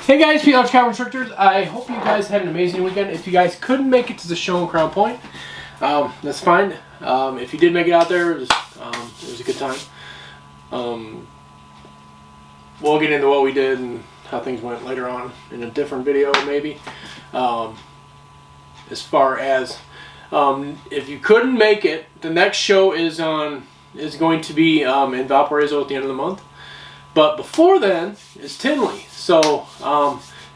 Hey guys, Large Caliber Constrictors. I hope you guys had an amazing weekend. If you guys couldn't make it to the show in Crown Point, that's fine. If you did make it out there, it was a good time. We'll get into what we did and how things went later on in a different video, maybe. As far as if you couldn't make it, the next show is going to be in Valparaiso at the end of the month. But before then is Tinley. So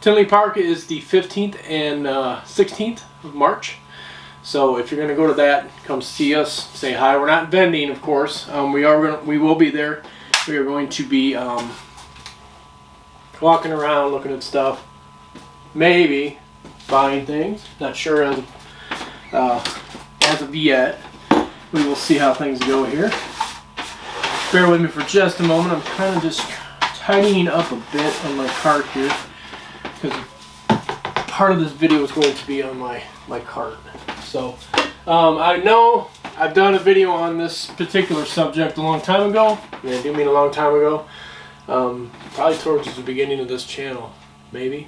Tinley Park is the 15th and 16th of March. So if you're going to go to that, come see us, say hi. We're not vending, of course. We will be there. We are going to be walking around, looking at stuff, maybe buying things. Not sure as of yet. We will see how things go here. Bear with me for just a moment. I'm kind of just tidying up a bit on my cart here because part of this video is going to be on my cart. So I know I've done a video on this particular subject a long time ago. And I do mean a long time ago. Probably towards the beginning of this channel, maybe.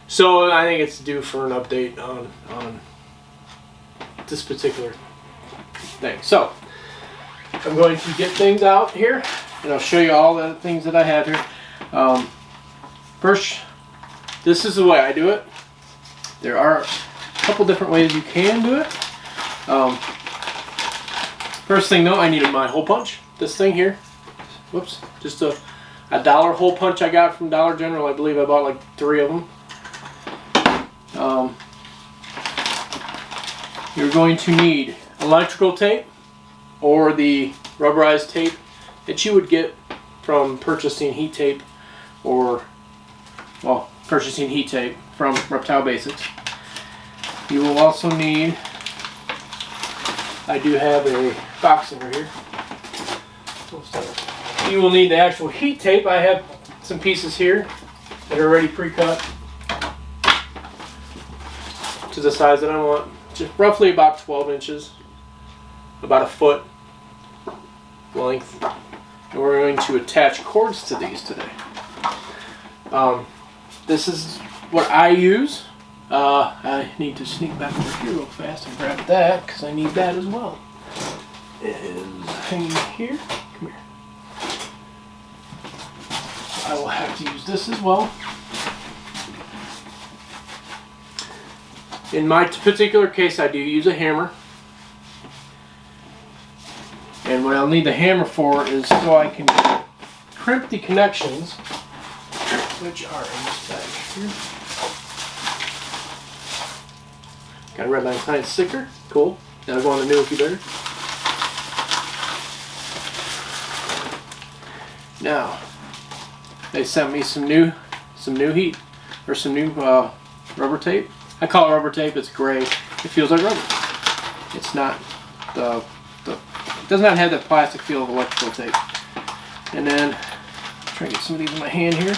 So I think it's due for an update on this particular thing. So I'm going to get things out here and I'll show you all the things that I have here. First, this is the way I do it. There are a couple different ways you can do it. First thing though, I needed my hole punch. This thing here. Whoops. Just a $1 hole punch I got from Dollar General. I believe I bought like 3 of them. You're going to need electrical tape or the rubberized tape that you would get from purchasing heat tape purchasing heat tape from Reptile Basics. You will also need, I do have a box in here. You will need the actual heat tape. I have some pieces here that are already pre-cut to the size that I want. Just roughly about 12 inches, about a foot length. And we're going to attach cords to these today. This is what I use. I need to sneak back over here real fast and grab that because I need that as well. It is hanging here. Come here. I will have to use this as well. In my particular case, I do use a hammer. And what I'll need the hammer for is so I can crimp the connections, which are in this bag here. Got a red line science sticker. Cool. Now go on the new if you better. Now, they sent me some new heat or some new rubber tape. I call it rubber tape. It's gray. It feels like rubber. It's not it does not have that plastic feel of electrical tape. And then try to get some of these in my hand here.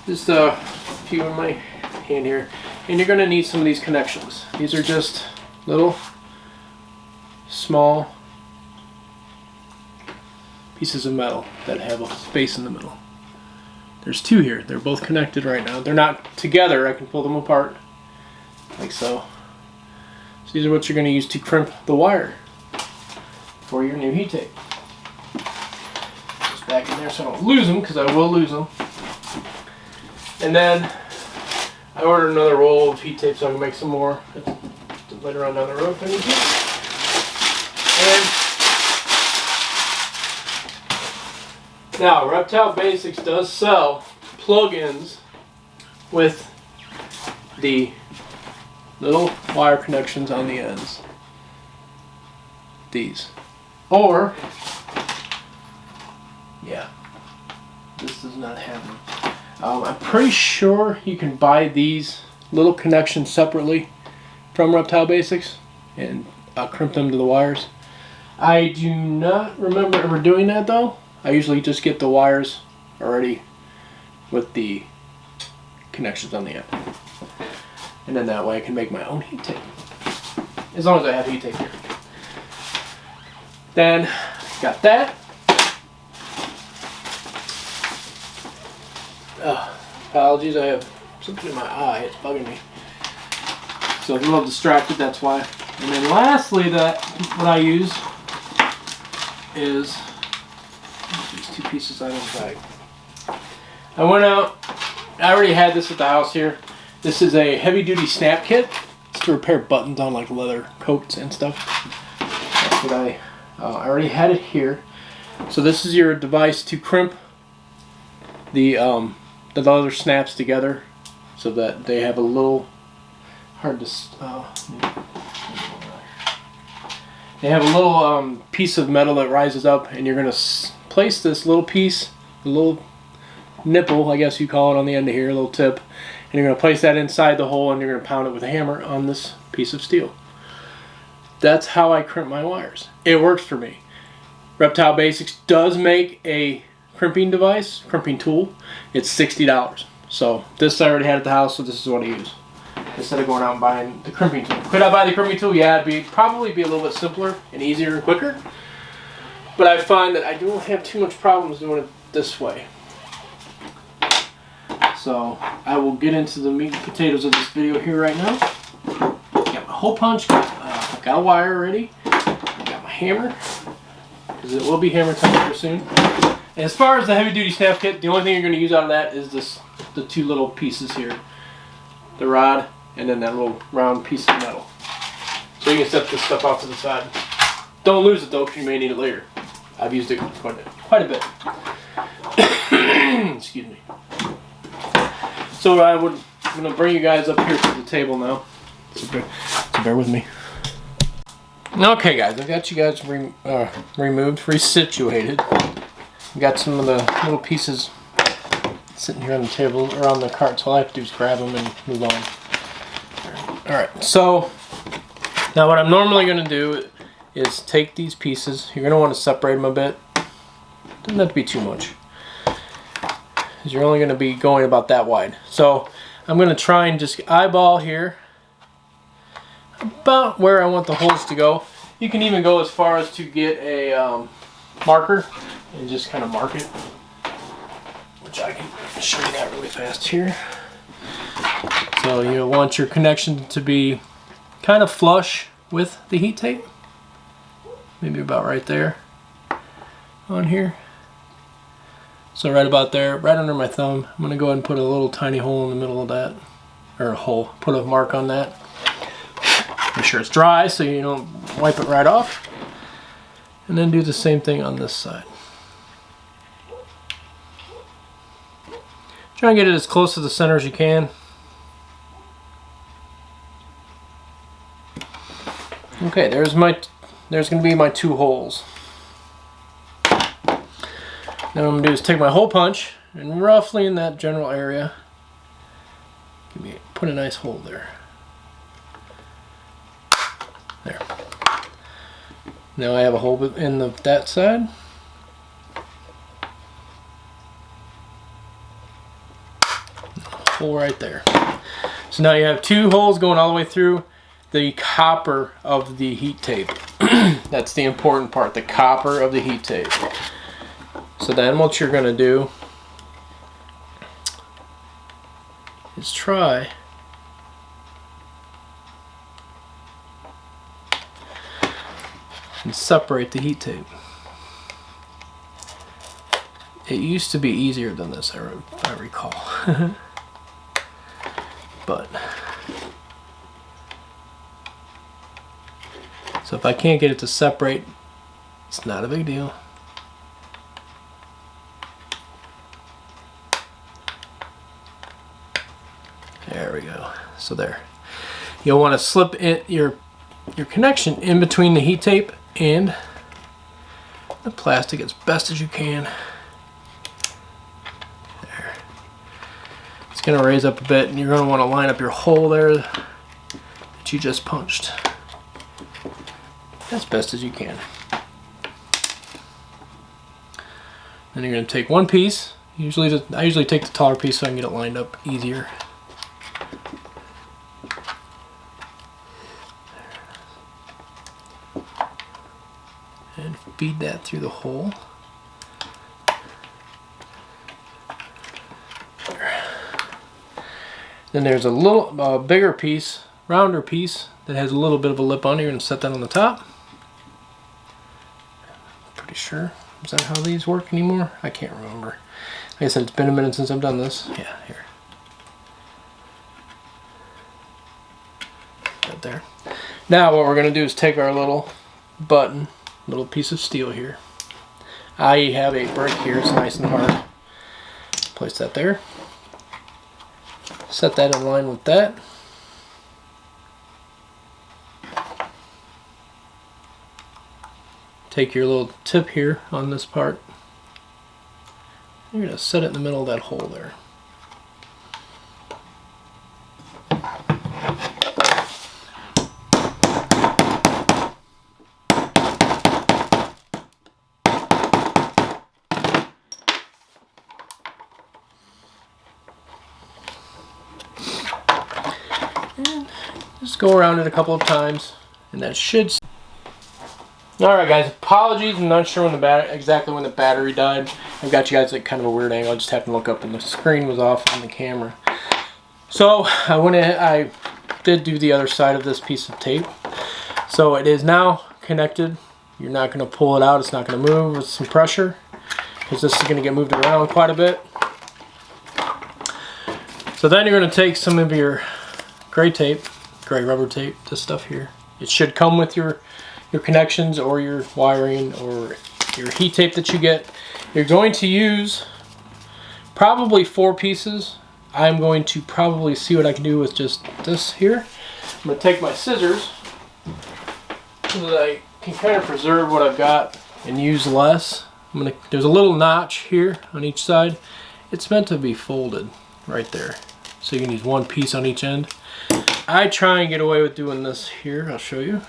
Just a few in my hand here. And you're going to need some of these connections. These are just little small pieces of metal that have a space in the middle. There's 2 here. They're both connected right now. They're not together. I can pull them apart like so. So these are what you're going to use to crimp the wire for your new heat tape. Just back in there so I don't lose them, because I will lose them. And then I ordered another roll of heat tape so I can make some more later on down the road if I need to. And now, Reptile Basics does sell plug-ins with the little wire connections on the ends. These. Or, yeah, this does not have them. I'm pretty sure you can buy these little connections separately from Reptile Basics and crimp them to the wires. I do not remember ever doing that though. I usually just get the wires already with the connections on the end. And then that way I can make my own heat tape. As long as I have heat tape here. Then, got that. Apologies, I have something in my eye. It's bugging me. So I'm a little distracted, that's why. And then lastly, what I use is these two pieces out of the bag. I went out, I already had this at the house here. This is a heavy duty snap kit. It's to repair buttons on like leather coats and stuff. That's what I already had it here. So this is your device to crimp the leather snaps together so that they have a little they have a little piece of metal that rises up, and you're going to place this little piece, a little nipple, I guess you call it, on the end of here, a little tip, and you're going to place that inside the hole, and you're going to pound it with a hammer on this piece of steel. That's how I crimp my wires. It works for me. Reptile Basics does make a crimping device, crimping tool. It's $60. So this I already had at the house, so this is what I use. Instead of going out and buying the crimping tool. Could I buy the crimping tool? Yeah, it'd probably be a little bit simpler and easier and quicker. But I find that I don't have too much problems doing it this way. So I will get into the meat and potatoes of this video here right now. Got my hole punch, I've got a wire ready, I got my hammer, because it will be hammer time here soon. And as far as the heavy duty snap kit, the only thing you're going to use out of that is the two little pieces here. The rod and then that little round piece of metal. So you can set this stuff off to the side. Don't lose it though, because you may need it later. I've used it quite a bit. Excuse me. So I'm going to bring you guys up here to the table now. So bear with me. Okay guys, I've got you guys removed, resituated. I've got some of the little pieces sitting here on the table, or on the cart, so all I have to do is grab them and move on. Alright, so now what I'm normally going to do is take these pieces. You're going to want to separate them a bit. Doesn't have to be too much, because you're only going to be going about that wide. So I'm going to try and just eyeball here about where I want the holes to go. You can even go as far as to get a marker and just kind of mark it, which I can show you that really fast here. So you want your connection to be kind of flush with the heat tape, maybe about right there on here. So right about there, right under my thumb, I'm going to go ahead and put a little tiny hole in the middle of that, or a hole, put a mark on that. Make sure it's dry so you don't wipe it right off. And then do the same thing on this side. Try and get it as close to the center as you can. Okay, there's going to be my two holes. Now what I'm going to do is take my hole punch and roughly in that general area, put a nice hole there. There. Now I have a hole in that side. Hole right there. So now you have two holes going all the way through the copper of the heat tape. That's the important part, the copper of the heat tape. So then what you're going to do is try and separate the heat tape. It used to be easier than this, I recall. But so if I can't get it to separate, it's not a big deal. There we go. So there. You'll want to slip in your connection in between the heat tape and the plastic as best as you can. There. It's going to raise up a bit, and you're going to want to line up your hole there that you just punched as best as you can. Then you're going to take one piece. I usually take the taller piece so I can get it lined up easier. And feed that through the hole. Then there's a little bigger piece, rounder piece that has a little bit of a lip on here, and set that on the top. Pretty sure. Is that how these work anymore? I can't remember. Like I said, it's been a minute since I've done this. Yeah, here. Right there. Now what we're going to do is take our little button, little piece of steel here. I have a brick here, it's nice and hard. Place that there. Set that in line with that. Take your little tip here on this part. You're going to set it in the middle of that hole there. And just go around it a couple of times, and that should. Alright guys, apologies, I'm not sure when exactly when the battery died. I've got you guys at kind of a weird angle. I just happened to look up and the screen was off on the camera. So I went ahead, I did do the other side of this piece of tape. So it is now connected. You're not going to pull it out, it's not going to move with some pressure, because this is going to get moved around quite a bit. So then you're going to take some of your gray tape, gray rubber tape, this stuff here. It should come with your connections or your wiring or your heat tape that you get. You're going to use probably 4 pieces. I'm going to probably see what I can do with just this here. I'm going to take my scissors so that I can kind of preserve what I've got and use less. There's a little notch here on each side. It's meant to be folded right there, so you can use 1 piece on each end. I try and get away with doing this here. I'll show you.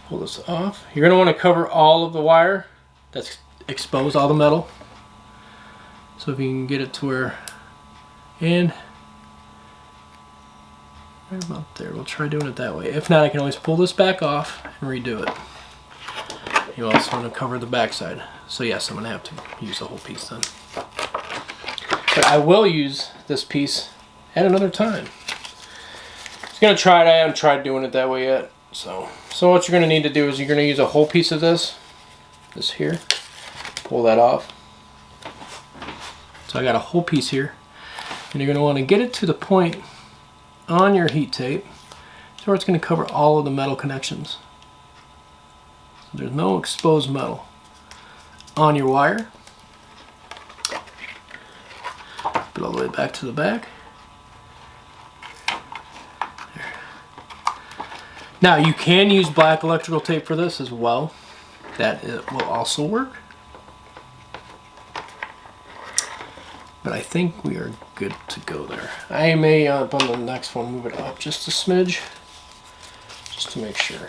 Pull this off. You're going to want to cover all of the wire that's exposed, all the metal. So if you can get it to where, and right about there, we'll try doing it that way. If not, I can always pull this back off and redo it. You also want to cover the back side. So yes, I'm going to have to use the whole piece then. But I will use this piece at another time. I'm going to try it. I haven't tried doing it that way yet. So what you're going to need to do is you're going to use a whole piece of this here, pull that off. So I got a whole piece here, and you're going to want to get it to the point on your heat tape so where it's going to cover all of the metal connections. So there's no exposed metal on your wire. Put it all the way back to the back. Now you can use black electrical tape for this as well. That will also work. But I think we are good to go there. I may on the next one move it up just a smidge, just to make sure.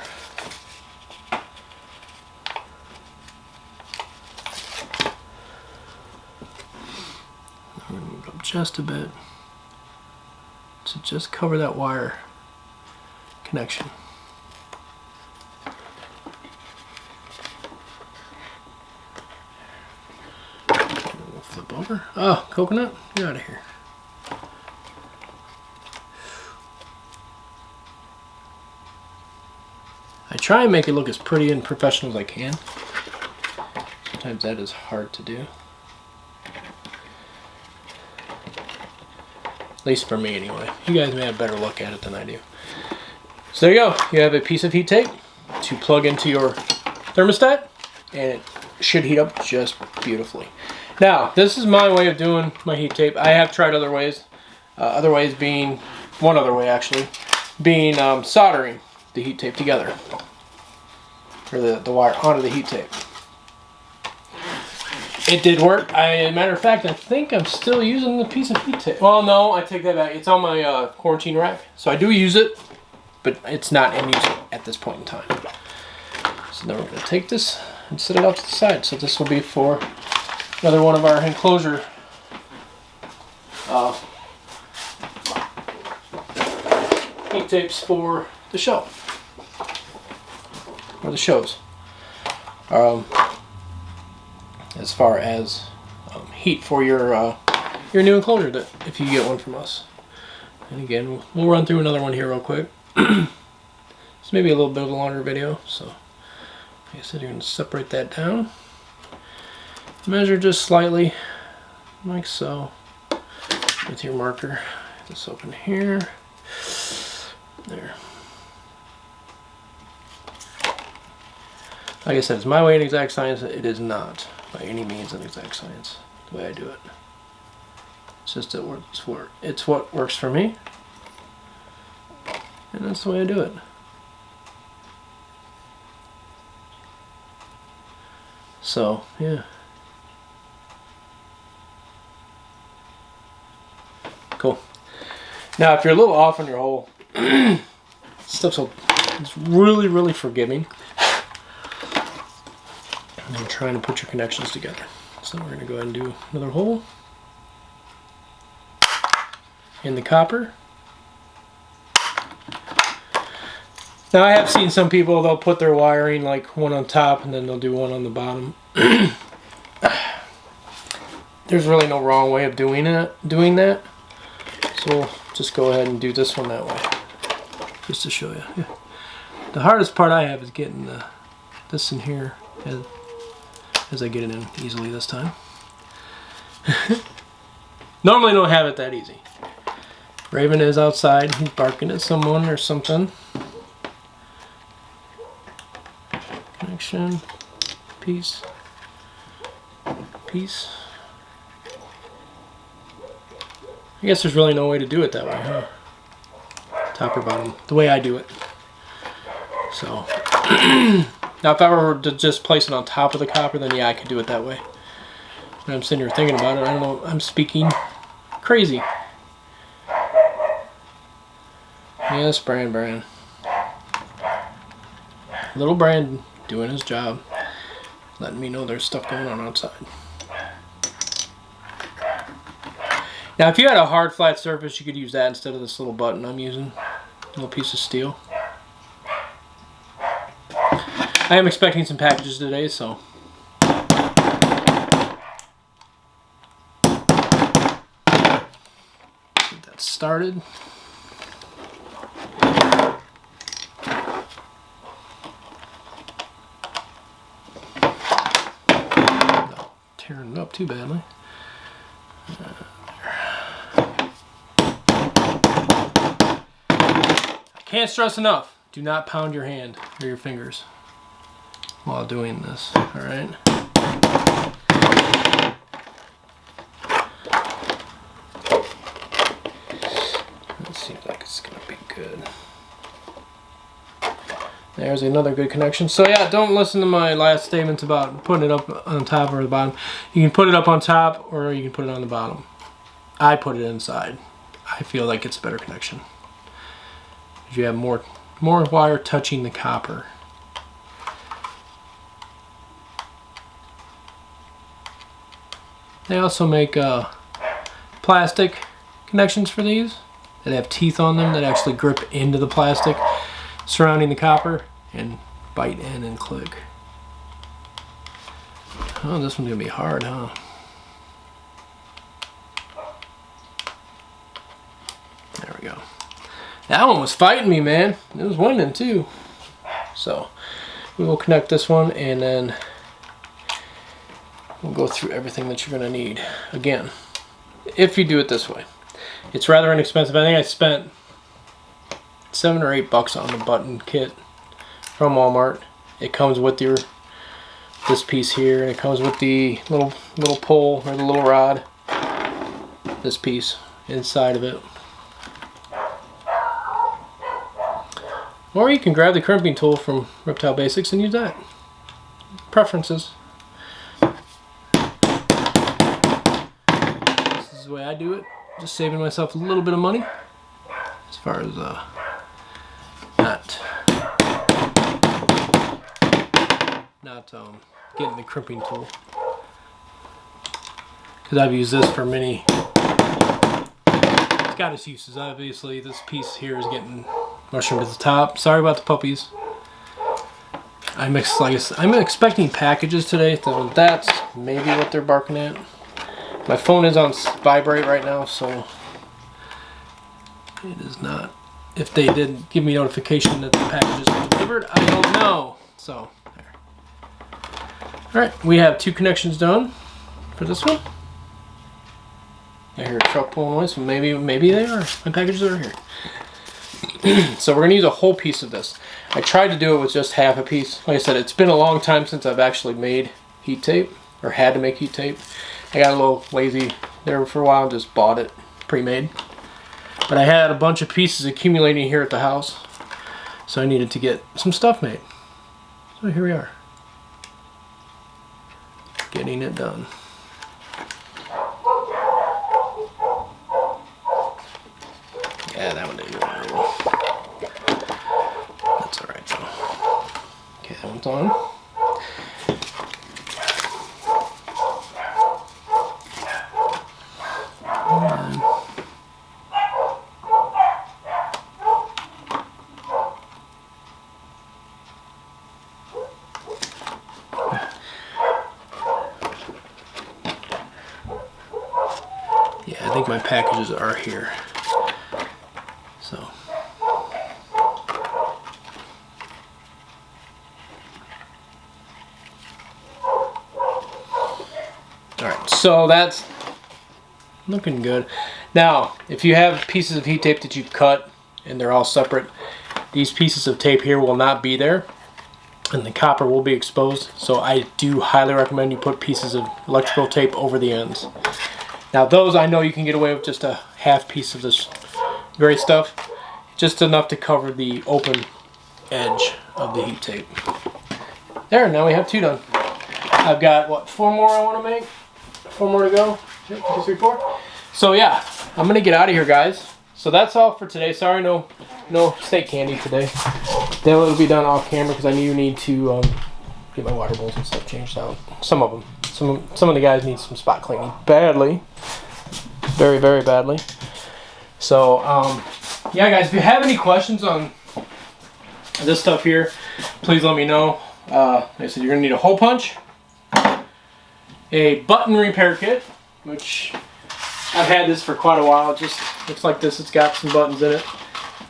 I'm going to move it up just a bit to just cover that wire connection. Flip over. Oh, coconut, get out of here. I try and make it look as pretty and professional as I can. Sometimes that is hard to do. At least for me anyway. You guys may have a better look at it than I do. So there you go. You have a piece of heat tape to plug into your thermostat, and it should heat up just beautifully. Now, this is my way of doing my heat tape. I have tried other ways. Other ways being, one other way actually, being soldering the heat tape together. Or the wire onto the heat tape. It did work. Matter of fact, I think I'm still using the piece of heat tape. Well, no, I take that back. It's on my quarantine rack. So I do use it, but it's not in use at this point in time. So then we're going to take this and set it off to the side. So this will be for another one of our enclosure heat tapes for the show. Or the shows. As far as heat for your new enclosure, that if you get one from us. And again, we'll run through another one here real quick. It's maybe a little bit of a longer video, so like I said, you're going to separate that down. Measure just slightly, like so, with your marker. This open here. There. Like I said, it's my way in exact science. It is not by any means an exact science, the way I do it. It's just it's what works for me. And that's the way I do it. So, yeah. Cool. Now, if you're a little off on your hole, it's really, really forgiving. And you're trying to put your connections together. So we're going to go ahead and do another hole in the copper. Now, I have seen some people, they'll put their wiring like one on top and then they'll do one on the bottom. There's really no wrong way of doing that. So we'll just go ahead and do this one that way, just to show you. Yeah. The hardest part I have is getting this in here as I get it in easily this time. Normally don't have it that easy. Raven is outside. He's barking at someone or something. Connection. Piece. Piece. I guess there's really no way to do it that way, huh? Top or bottom. The way I do it. So. Now, if I were to just place it on top of the copper, then yeah, I could do it that way. But I'm sitting here thinking about it. I don't know. I'm speaking crazy. Yes, Brand. Little Brand doing his job. Letting me know there's stuff going on outside. Now, if you had a hard, flat surface, you could use that instead of this little button I'm using. A little piece of steel. I am expecting some packages today, so. Get that started. Not tearing it up too badly. Can't stress enough, do not pound your hand or your fingers while doing this, alright? It seems like it's going to be good. There's another good connection. So yeah, don't listen to my last statements about putting it up on top or the bottom. You can put it up on top or you can put it on the bottom. I put it inside. I feel like it's a better connection. You have more wire touching the copper. They also make plastic connections for these that have teeth on them that actually grip into the plastic surrounding the copper and bite in and click. Oh, this one's gonna be hard, huh? There we go. That one was fighting me, man. It was winning too. So we will connect this one and then we'll go through everything that you're going to need. Again, if you do it this way. It's rather inexpensive. I think I spent $7 or $8 on the button kit from Walmart. It comes with this piece here, and it comes with the little pole or the little rod. This piece inside of it. Or you can grab the crimping tool from Reptile Basics and use that. Preferences. This is the way I do it. Just saving myself a little bit of money. As far as not getting the crimping tool. Because I've used this for many. It's got its uses. Obviously, this piece here is getting mushroomed at the top. Sorry about the puppies. I'm expecting packages today, so that's maybe what they're barking at. My phone is on vibrate right now, so It is not. If they did give me notification that the package is delivered, I don't know. So, there. All right, we have 2 connections done for this one. I hear a truck pulling away, so maybe they are. My packages are here. So we're gonna use a whole piece of this. I tried to do it with just half a piece. Like I said, it's been a long time since I've actually made heat tape, or had to make heat tape. I got a little lazy there for a while and just bought it pre-made. But I had a bunch of pieces accumulating here at the house, so I needed to get some stuff made. So here we are, getting it done. Yeah, that one didn't go very well. That's alright though. Okay, that one's on. Yeah, I think my packages are here. So. Alright, so that's looking good. Now, if you have pieces of heat tape that you've cut and they're all separate, these pieces of tape here will not be there and the copper will be exposed. So I do highly recommend you put pieces of electrical tape over the ends. Now those, I know you can get away with just a half piece of this gray stuff, just enough to cover the open edge of the heat tape. There, now we have 2 done. I've got, what, 4 more I want to make? 4 more to go? 1, 2, 3, 4. So yeah, I'm gonna get out of here, guys. So that's all for today. Sorry, no steak candy today. Then it'll be done off camera because I need to get my water bowls and stuff changed out. Some of them. Some of the guys need some spot cleaning badly, very, very badly. So yeah, guys, if you have any questions on this stuff here, please let me know. Like I said, you're gonna need a hole punch, a button repair kit, which I've had this for quite a while. It just looks like this. It's got some buttons in it.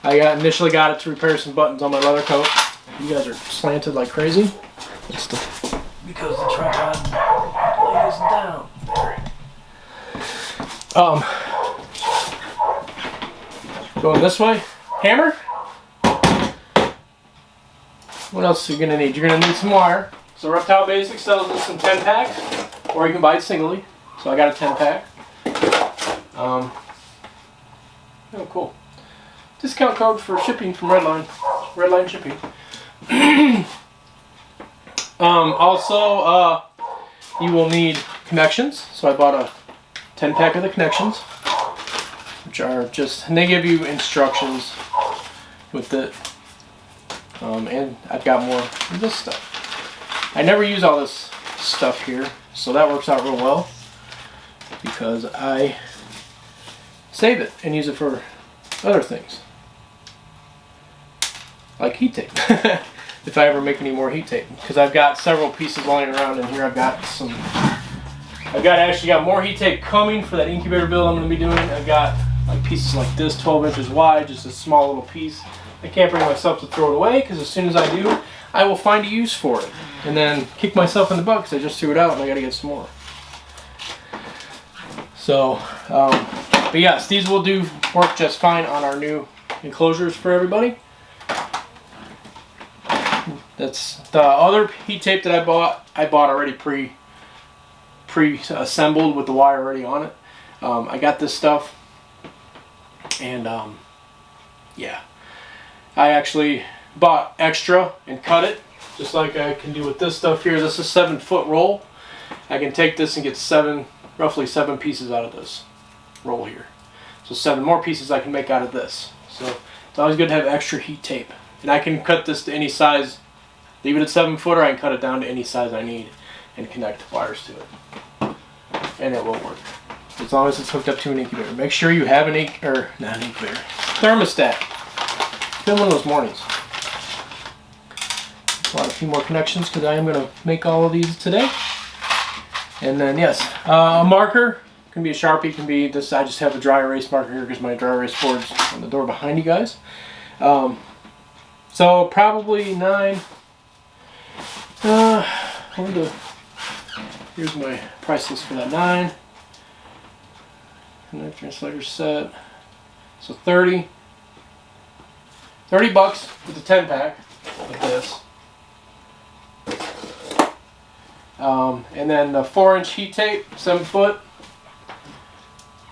I initially got it to repair some buttons on my leather coat. You guys are slanted like crazy. It's because the tripod lays down. There. Going this way. Hammer. What else are you gonna need? You're gonna need some wire. So Reptile Basics sells us some 10 packs, or you can buy it singly. So I got a 10 pack. Oh, cool. Discount code for shipping from Redline. Redline shipping. Also, you will need connections. So I bought a 10 pack of the connections, which are just, and they give you instructions with it. And I've got more of this stuff. I never use all this stuff here, so that works out real well because I save it and use it for other things, like heat tape. If I ever make any more heat tape, because I've got several pieces lying around in here. I've actually got more heat tape coming for that incubator build I'm going to be doing. I've got like pieces like this, 12 inches wide, just a small little piece. I can't bring myself to throw it away because as soon as I do, I will find a use for it and then kick myself in the butt because I just threw it out and I got to get some more. So, but yes, these will do work just fine on our new enclosures for everybody. That's the other heat tape that I bought already pre-assembled with the wire already on it. I got this stuff, and yeah, I actually bought extra and cut it just like I can do with this stuff here. This is a 7-foot roll. I can take this and get roughly 7 pieces out of this roll here. So 7 more pieces I can make out of this. So it's always good to have extra heat tape. And I can cut this to any size, leave it at 7 foot, or I can cut it down to any size I need and connect wires to it. And it will work. As long as it's hooked up to an incubator. Make sure you have thermostat. It's been one of those mornings. Bought a few more connections because I am going to make all of these today. And then yes, a marker It can be a Sharpie, it can be this. I just have a dry erase marker here because my dry erase board's on the door behind you guys. So probably 9. Here's my price list for that 9. Knife translator set. So 30 bucks with the 10 pack of this. And then the 4-inch heat tape, 7 foot,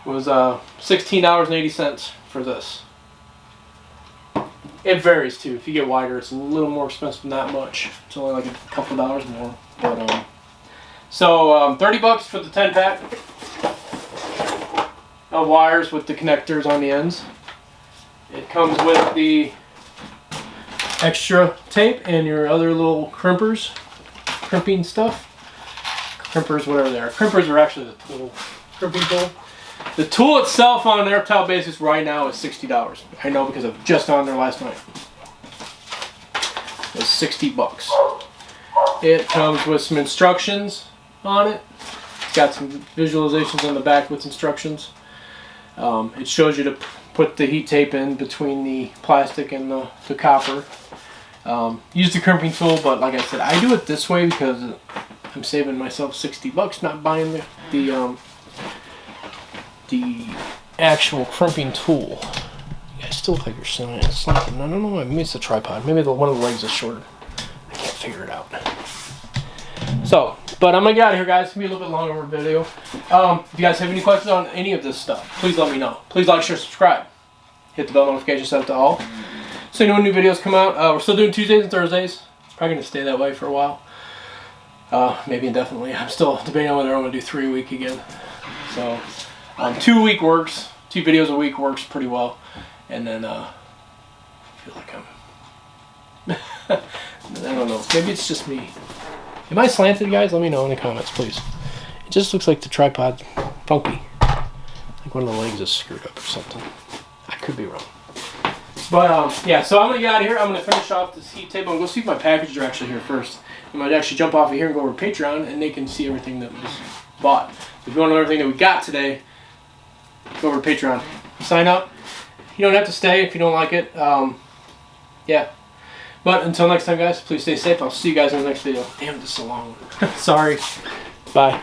was $16.80 for this. It varies too. If you get wider, it's a little more expensive than that much. It's only like a couple dollars more. But so 30 bucks for the 10 pack of wires with the connectors on the ends. It comes with the extra tape and your other little crimpers, crimping stuff. Crimpers, whatever they are. Crimpers are actually the tool, crimping tool. The tool itself on an airtile basis right now is $60. I know because I've just on there last night. It's 60 bucks. It comes with some instructions on it. It's got some visualizations on the back with instructions. It shows you to put the heat tape in between the plastic and the copper. Use the crimping tool, but like I said, I do it this way because I'm saving myself 60 bucks not buying the actual crimping tool. You guys still look like you're sitting something. I don't know, maybe it's the tripod. Maybe one of the legs is shorter. I can't figure it out. So, but I'm gonna get out of here, guys. It's gonna be a little bit longer of a video. If you guys have any questions on any of this stuff, please let me know. Please like, share, subscribe. Hit the bell notification set to all, so you know when new videos come out. We're still doing Tuesdays and Thursdays. Probably gonna stay that way for a while. Maybe indefinitely. I'm still debating on whether I'm gonna do 3 a week again. So 2 a week works. 2 videos a week works pretty well. And then I feel like I'm I don't know. Maybe it's just me. Am I slanted, guys? Let me know in the comments, please. It just looks like the tripod's funky. Like one of the legs is screwed up or something. I could be wrong. But yeah, so I'm gonna get out of here. I'm gonna finish off this heat tape. I'm gonna go see if my packages are actually here first. I might actually jump off of here and go over to Patreon, and they can see everything that was bought. If you want to know everything that we got today, go over to Patreon. Sign up. You don't have to stay if you don't like it. Yeah. But until next time, guys, please stay safe. I'll see you guys in the next video. Damn, this is a long one. Sorry. Bye.